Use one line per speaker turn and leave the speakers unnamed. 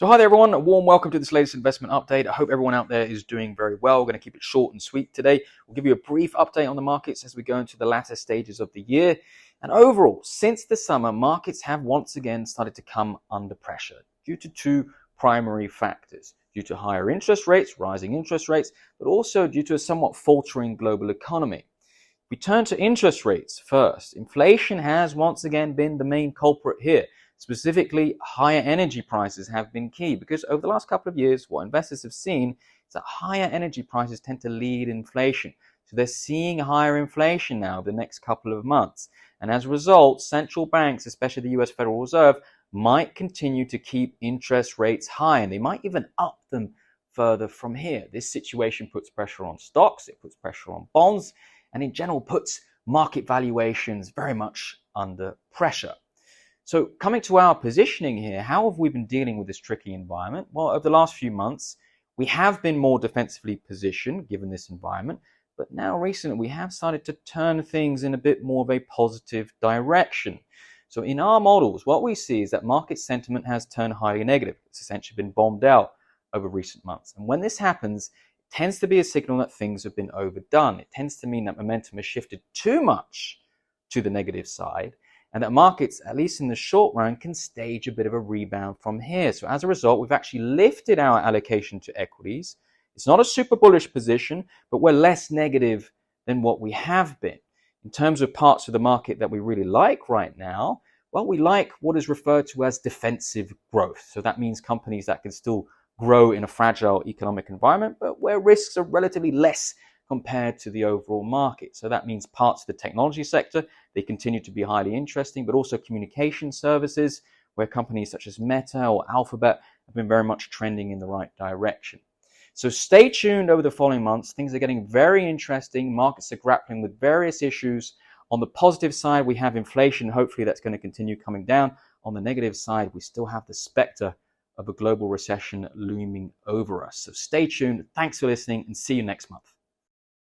So hi there everyone, a warm welcome to this latest investment update. I hope everyone out there is doing very well. We're going to keep it short and sweet today. We'll give you a brief update on the markets as we go into the latter stages of the year. And overall, since the summer, markets have once again started to come under pressure due to two primary factors. Due to higher interest rates, rising interest rates, but also due to a somewhat faltering global economy. We turn to interest rates first. Inflation has once again been the main culprit here. Specifically, higher energy prices have been key because over the last couple of years, what investors have seen is that higher energy prices tend to lead inflation. So they're seeing higher inflation now over the next couple of months. And as a result, central banks, especially the US Federal Reserve, might continue to keep interest rates high, and they might even up them further from here. This situation puts pressure on stocks, it puts pressure on bonds, and in general puts market valuations very much under pressure. So coming to our positioning here, how have we been dealing with this tricky environment? Well, over the last few months, we have been more defensively positioned given this environment, but now recently we have started to turn things in a bit more of a positive direction. So in our models, what we see is that market sentiment has turned highly negative. It's essentially been bombed out over recent months. And when this happens, it tends to be a signal that things have been overdone. It tends to mean that momentum has shifted too much to the negative side, and that markets, at least in the short run, can stage a bit of a rebound from here. So as a result, we've actually lifted our allocation to equities. It's not a super bullish position, but we're less negative than what we have been. In terms of parts of the market that we really like right now, well, we like what is referred to as defensive growth. So that means companies that can still grow in a fragile economic environment, but where risks are relatively less compared to the overall market. So that means parts of the technology sector, they continue to be highly interesting, but also communication services, where companies such as Meta or Alphabet have been very much trending in the right direction. So stay tuned over the following months. Things are getting very interesting. Markets are grappling with various issues. On the positive side, we have inflation. Hopefully that's going to continue coming down. On the negative side, we still have the specter of a global recession looming over us. So stay tuned. Thanks for listening and see you next month.